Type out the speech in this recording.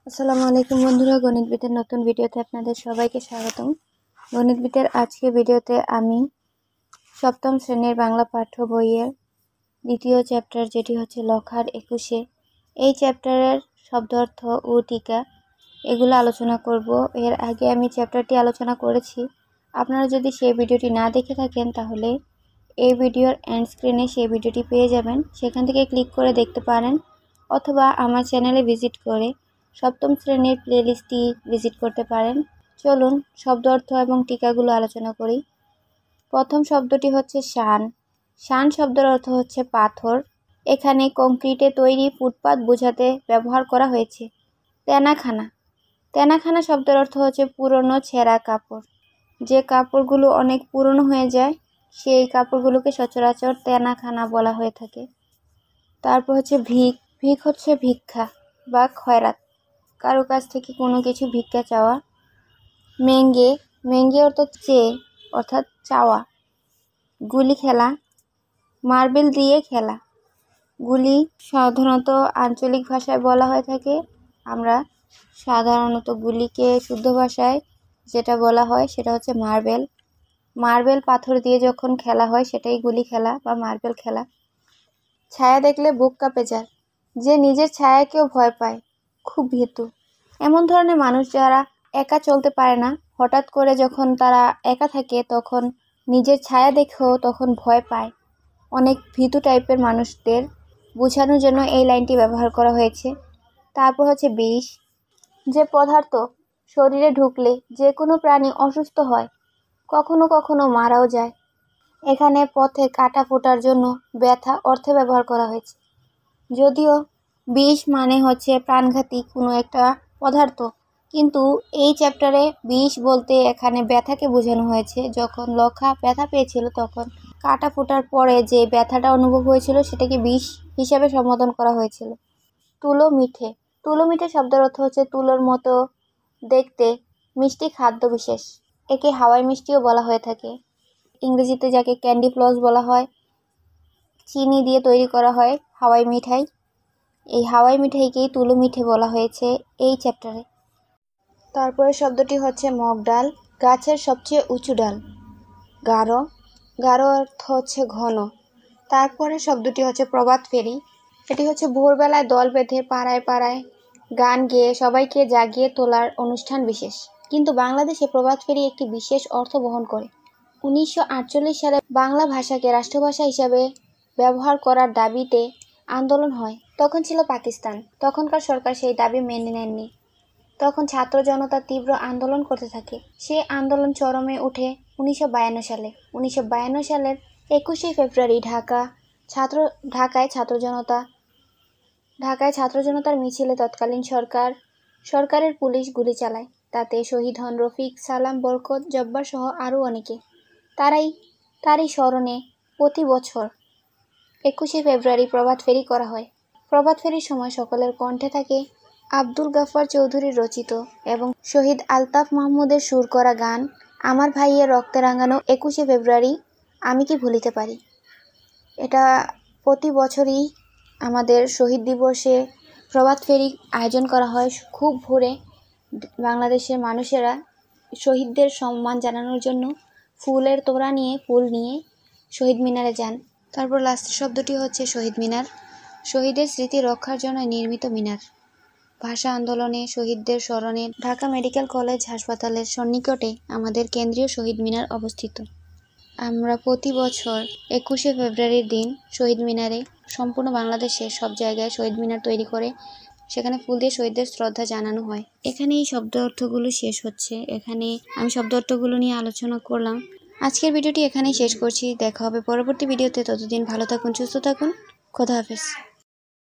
আসসালামু আলাইকুম বন্ধুরা, গণিতবিদের নতুন ভিডিওতে আপনাদের সবাইকে স্বাগতম। গণিতবিদের আজকে ভিডিওতে আমি সপ্তম শ্রেণীর বাংলা পাঠ্য বইয়ের দ্বিতীয় চ্যাপ্টার, যেটি হচ্ছে লখার 21, এই চ্যাপ্টারের শব্দ অর্থ ও টিকা এগুলো আলোচনা করব। এর আগে আমি চ্যাপ্টারটি আলোচনা করেছি। আপনারা যদি সেই ভিডিওটি না দেখে থাকেন তাহলে এই ভিডিওর এন্ড স্ক্রিনে সেই ভিডিওটি পেয়ে যাবেন, সেখান থেকে ক্লিক করে দেখতে পারেন, অথবা আমার চ্যানেলে ভিজিট করে সপ্তম শ্রেণীর প্লেলিস্টটি ভিজিট করতে পারেন। চলুন শব্দ অর্থ এবং টিকাগুলো আলোচনা করি। প্রথম শব্দটি হচ্ছে শান। শান শব্দের অর্থ হচ্ছে পাথর। এখানে কংক্রিটে তৈরি ফুটপাত বোঝাতে ব্যবহার করা হয়েছে। তেনাখানা। তেনাখানা শব্দের অর্থ হচ্ছে পুরনো ছেঁড়া কাপড়। যে কাপড়গুলো অনেক পুরনো হয়ে যায় সেই কাপড়গুলোকে সচরাচর তেনাখানা বলা হয়ে থাকে। তারপর হচ্ছে ভিক। ভিক হচ্ছে ভিক্ষা বা খয়রাত, কারো কাছ থেকে কোনো কিছু ভিক্ষা চাওয়া। মেঙ্গে। মেঙ্গে অর্থ চেয়ে, অর্থাৎ চাওয়া। গুলি খেলা। মার্বেল দিয়ে খেলা। গুলি সাধারণত আঞ্চলিক ভাষায় বলা হয়ে থাকে। আমরা সাধারণত গুলিকে শুদ্ধ ভাষায় যেটা বলা হয় সেটা হচ্ছে মার্বেল। মার্বেল পাথর দিয়ে যখন খেলা হয় সেটাই গুলি খেলা বা মার্বেল খেলা। ছায়া দেখলে বুক কাঁপে যায়। যে নিজের ছায়াকেও ভয় পায়, খুব ভীতু। এমন ধরনের মানুষ যারা একা চলতে পারে না, হঠাৎ করে যখন তারা একা থাকে তখন নিজের ছায়া দেখেও তখন ভয় পায়। অনেক ভীতু টাইপের মানুষদের বোঝানোর জন্য এই লাইনটি ব্যবহার করা হয়েছে। তারপর হচ্ছে বিষ। যে পদার্থ শরীরে ঢুকলে যে কোনো প্রাণী অসুস্থ হয়, কখনো কখনো মারাও যায়। এখানে পথে কাটা ফোটার জন্য ব্যথা অর্থে ব্যবহার করা হয়েছে। যদিও বিষ মানে হচ্ছে প্রাণঘাতী কোনো একটা পদার্থ, কিন্তু এই চ্যাপ্টারে বিষ বলতে এখানে ব্যথাকে বোঝানো হয়েছে। যখন লখা ব্যথা পেয়েছিল তখন কাটা ফোটার পরে যে ব্যথাটা অনুভব হয়েছিল সেটাকে বিষ হিসাবে সম্বোধন করা হয়েছিল। তুলো মিঠে। তুলো মিঠে শব্দের অর্থ হচ্ছে তুলোর মতো দেখতে মিষ্টি খাদ্য বিশেষ। একে হাওয়াই মিষ্টিও বলা হয়ে থাকে। ইংরেজিতে যাকে ক্যান্ডি ফ্লস বলা হয়। চিনি দিয়ে তৈরি করা হয় হাওয়াই মিঠাই। এই হাওয়াই মিঠাইকেই তুলো মিঠে বলা হয়েছে এই চ্যাপ্টারে। তারপরে শব্দটি হচ্ছে মগ ডাল। গাছের সবচেয়ে উঁচু ডাল। গাঢ়। গাঢ় অর্থ হচ্ছে ঘন। তারপরে শব্দটি হচ্ছে প্রভাত ফেরি। এটি হচ্ছে ভোরবেলায় দল বেঁধে পাড়ায় পাড়ায় গান গেয়ে সবাইকে জাগিয়ে তোলার অনুষ্ঠান বিশেষ। কিন্তু বাংলাদেশে প্রভাত ফেরি একটি বিশেষ অর্থ বহন করে। 1948 সালে বাংলা ভাষাকে রাষ্ট্রভাষা হিসাবে ব্যবহার করার দাবিতে আন্দোলন হয়। তখন ছিল পাকিস্তান। তখনকার সরকার সেই দাবি মেনে নেননি। তখন ছাত্র জনতা তীব্র আন্দোলন করতে থাকে। সেই আন্দোলন চরমে ওঠে 1952 সালে। 1952 সালের 21শে ফেব্রুয়ারি ঢাকায় ছাত্র জনতার মিছিলে তৎকালীন সরকারের পুলিশ গুলি চালায়। তাতে শহীদ হন রফিক, সালাম, বরকত, জব্বার সহ আরও অনেকে। তারই স্মরণে প্রতি বছর 21শে ফেব্রুয়ারি প্রভাত ফেরি করা হয়। প্রভাত ফেরির সময় সকলের কণ্ঠে থাকে আব্দুল গাফফার চৌধুরীর রচিত এবং শহীদ আলতাফ মাহমুদের সুর করা গান আমার ভাইয়ের রক্তে রাঙানো 21শে ফেব্রুয়ারি আমি কি ভুলিতে পারি। এটা প্রতি বছরই আমাদের শহীদ দিবসে প্রভাত ফেরি আয়োজন করা হয়। খুব ভোরে বাংলাদেশের মানুষেরা শহীদদের সম্মান জানানোর জন্য ফুলের তোড়া নিয়ে ফুল নিয়ে শহীদ মিনারে যান। তারপর লাস্টের শব্দটি হচ্ছে শহীদ মিনার। শহীদের স্মৃতি রক্ষার জন্য নির্মিত মিনার। ভাষা আন্দোলনে শহীদদের স্মরণে ঢাকা মেডিকেল কলেজ হাসপাতালের সন্নিকটে আমাদের কেন্দ্রীয় শহীদ মিনার অবস্থিত। আমরা প্রতি বছর 21শে ফেব্রুয়ারির দিন শহীদ মিনারে সম্পূর্ণ বাংলাদেশে সব জায়গায় শহীদ মিনার তৈরি করে সেখানে ফুল দিয়ে শহীদদের শ্রদ্ধা জানানো হয়। এখানে এই শব্দ অর্থগুলো শেষ হচ্ছে। এখানে আমি শব্দ অর্থগুলো নিয়ে আলোচনা করলাম। আজকের ভিডিওটি এখানেই শেষ করছি। দেখা হবে পরবর্তী ভিডিওতে। ততদিন ভালো থাকুন, সুস্থ থাকুন। খোদা হাফেজ।